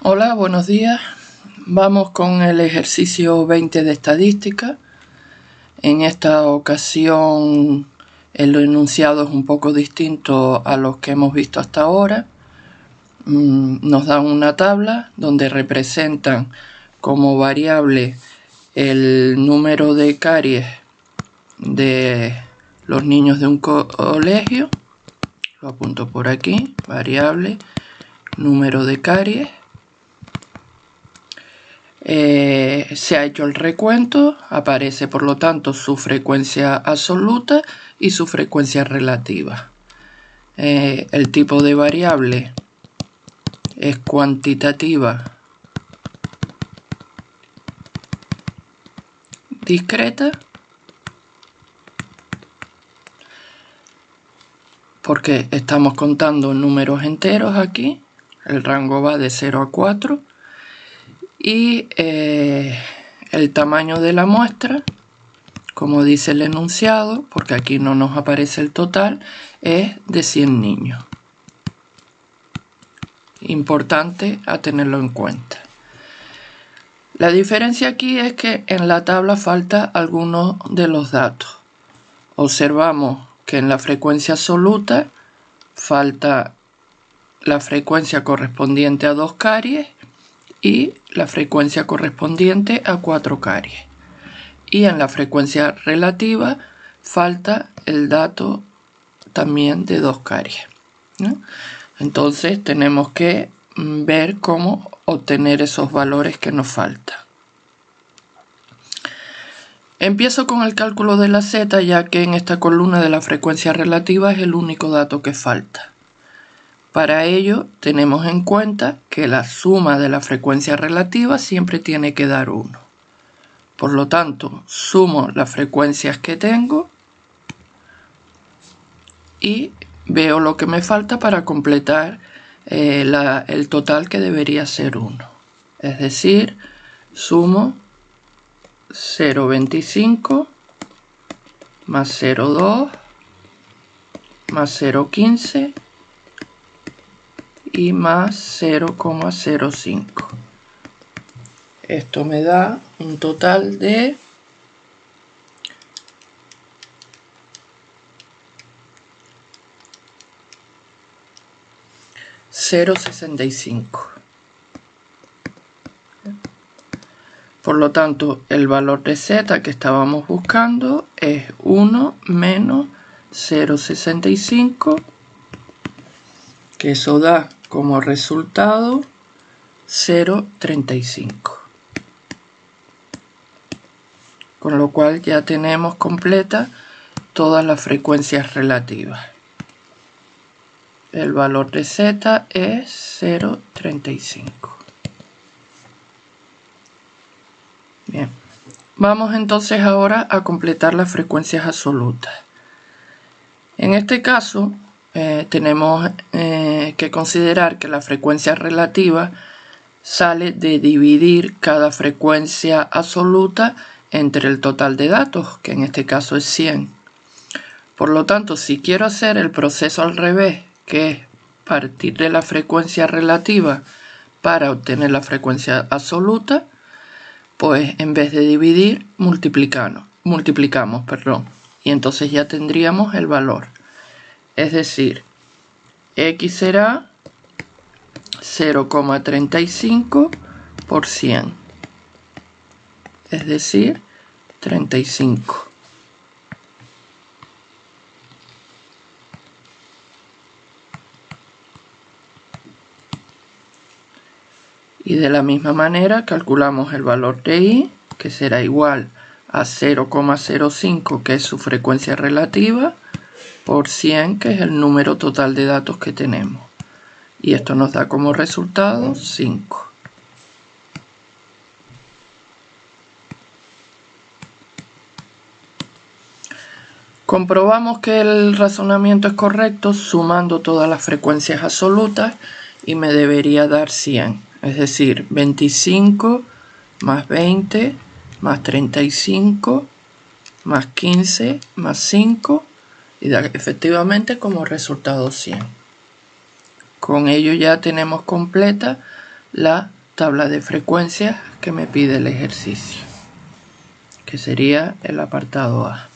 Hola, buenos días. Vamos con el ejercicio 20 de estadística. En esta ocasión el enunciado es un poco distinto a los que hemos visto hasta ahora. Nos dan una tabla donde representan como variable el número de caries de los niños de un colegio. Lo apunto por aquí, variable, número de caries. Se ha hecho el recuento, aparece por lo tanto su frecuencia absoluta y su frecuencia relativa. El tipo de variable es cuantitativa discreta, porque estamos contando números enteros aquí. El rango va de 0 a 4 y el tamaño de la muestra, como dice el enunciado, porque aquí no nos aparece el total, es de 100 niños. Importante a tenerlo en cuenta. La diferencia aquí es que en la tabla falta alguno de los datos. Observamos que en la frecuencia absoluta falta la frecuencia correspondiente a 2 caries y la frecuencia correspondiente a 4 caries. Y en la frecuencia relativa falta el dato también de 2 caries, ¿no? Entonces tenemos que ver cómo obtener esos valores que nos faltan. Empiezo con el cálculo de la z, ya que en esta columna de la frecuencia relativa es el único dato que falta. Para ello tenemos en cuenta que la suma de la frecuencia relativa siempre tiene que dar 1. Por lo tanto, sumo las frecuencias que tengo y veo lo que me falta para completar el total, que debería ser 1. Es decir, sumo 0,25 más 0,2 más 0,15 y más 0,05. Esto me da un total de 0,65. Por lo tanto, el valor de z que estábamos buscando es 1 menos 0,65, que eso da como resultado 0,35. Con lo cual ya tenemos completa todas las frecuencias relativas. El valor de z es 0,35. Bien, vamos entonces ahora a completar las frecuencias absolutas. En este caso tenemos que considerar que la frecuencia relativa sale de dividir cada frecuencia absoluta entre el total de datos, que en este caso es 100. Por lo tanto, si quiero hacer el proceso al revés, que es partir de la frecuencia relativa para obtener la frecuencia absoluta, pues en vez de dividir, multiplicamos, y entonces ya tendríamos el valor. Es decir, x será 0,35 por 100, es decir, 35. Y de la misma manera calculamos el valor de i, que será igual a 0,05, que es su frecuencia relativa, por 100, que es el número total de datos que tenemos. Y esto nos da como resultado 5. Comprobamos que el razonamiento es correcto sumando todas las frecuencias absolutas y me debería dar 100. Es decir, 25 más 20 más 35 más 15 más 5 y da efectivamente como resultado 100. Con ello ya tenemos completa la tabla de frecuencias que me pide el ejercicio, que sería el apartado A.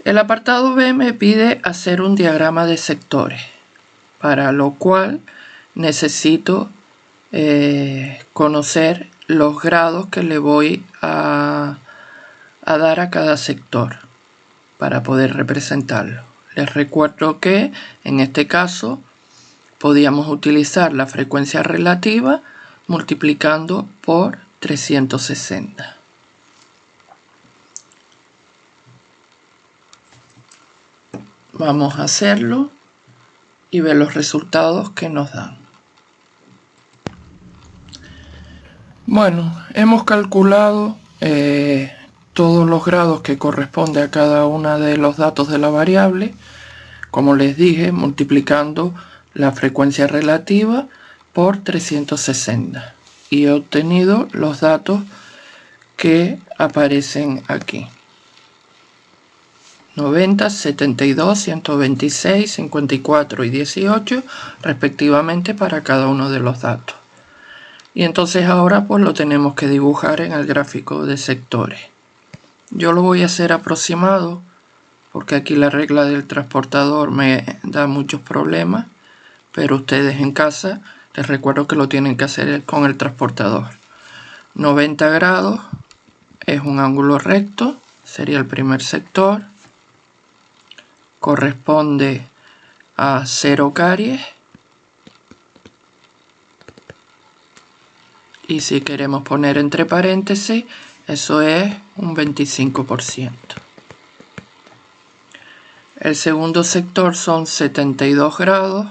El apartado B me pide hacer un diagrama de sectores, para lo cual necesito conocer los grados que le voy a dar a cada sector para poder representarlo. Les recuerdo que en este caso podíamos utilizar la frecuencia relativa multiplicando por 360. Vamos a hacerlo y ver los resultados que nos dan. Bueno, hemos calculado todos los grados que corresponde a cada uno de los datos de la variable, como les dije, multiplicando la frecuencia relativa por 360, y he obtenido los datos que aparecen aquí: 90, 72, 126, 54 y 18 respectivamente para cada uno de los datos. Y entonces ahora pues lo tenemos que dibujar en el gráfico de sectores. Yo lo voy a hacer aproximado porque aquí la regla del transportador me da muchos problemas, pero ustedes en casa les recuerdo que lo tienen que hacer con el transportador. 90 grados es un ángulo recto, sería el primer sector, corresponde a 0 caries, y si queremos poner entre paréntesis, eso es un 25%. El segundo sector son 72 grados,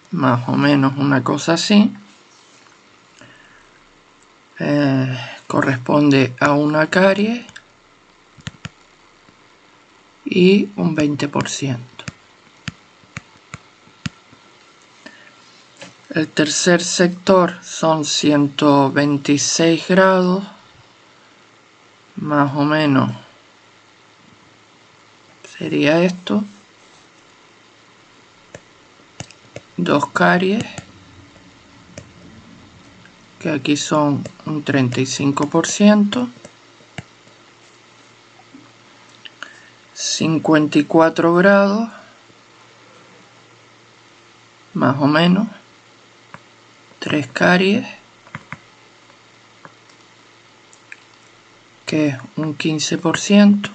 más o menos una cosa así. Corresponde a una carie y un 20%. El tercer sector son 126 grados, más o menos sería esto, 2 caries, que aquí son un 35%, 54 grados, más o menos 3 caries, que es un 15%,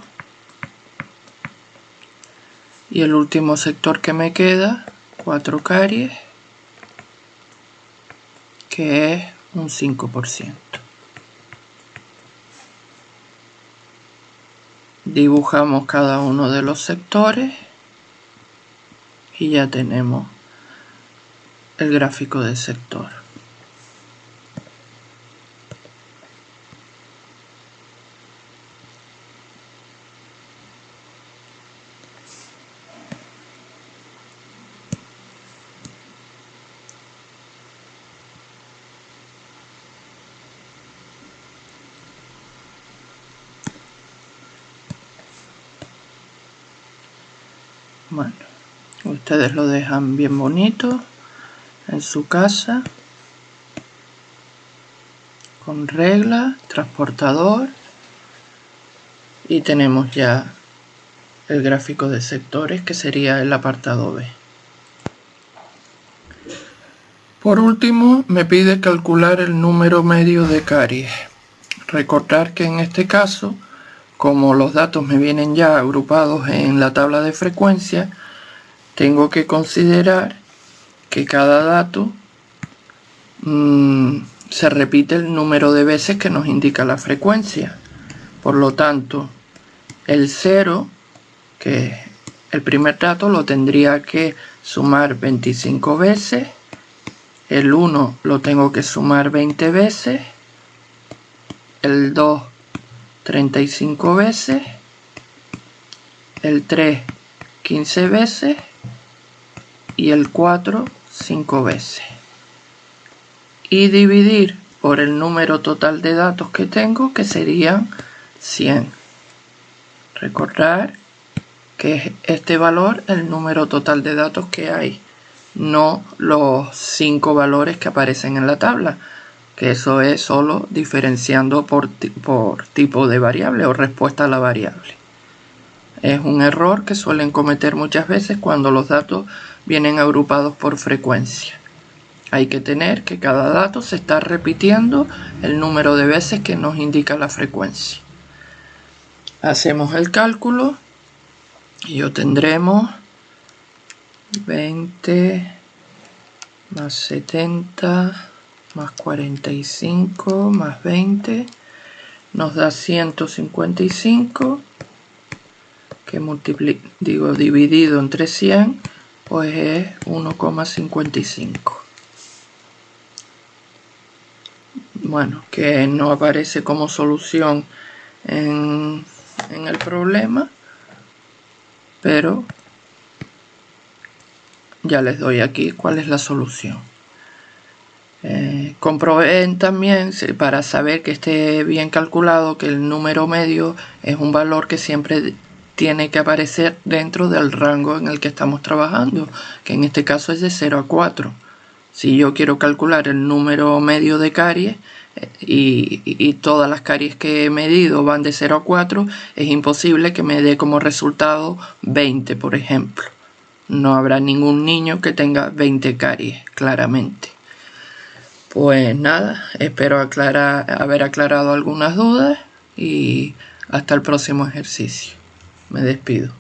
y el último sector que me queda, 4 caries, que es un 5%. Dibujamos cada uno de los sectores y ya tenemos el gráfico del sector. Bueno, ustedes lo dejan bien bonito en su casa, con regla, transportador, y tenemos ya el gráfico de sectores, que sería el apartado B. Por último, me pide calcular el número medio de caries. Recordar que en este caso, como los datos me vienen ya agrupados en la tabla de frecuencia, tengo que considerar que cada dato se repite el número de veces que nos indica la frecuencia. Por lo tanto, el 0, que es el primer dato, lo tendría que sumar 25 veces. El 1 lo tengo que sumar 20 veces. El 2, 35 veces. El 3, 15 veces. Y el 4, 5 veces. Y dividir por el número total de datos que tengo, que serían 100. Recordar que es este valor, el número total de datos que hay, no los 5 valores que aparecen en la tabla, que eso es solo diferenciando por tipo de variable o respuesta a la variable. Es un error que suelen cometer muchas veces cuando los datos vienen agrupados por frecuencia. Hay que tener que cada dato se está repitiendo el número de veces que nos indica la frecuencia. Hacemos el cálculo y obtendremos 20 más 70 más 45 más 20 nos da 155, que dividido entre 100 pues es 1,55. Bueno, que no aparece como solución en el problema, pero ya les doy aquí cuál es la solución. Comprueben también, para saber que esté bien calculado, que el número medio es un valor que siempre tiene que aparecer dentro del rango en el que estamos trabajando, que en este caso es de 0 a 4. Si yo quiero calcular el número medio de caries y todas las caries que he medido van de 0 a 4, es imposible que me dé como resultado 20, por ejemplo. No habrá ningún niño que tenga 20 caries, claramente. Pues nada, espero haber aclarado algunas dudas y hasta el próximo ejercicio. Me despido.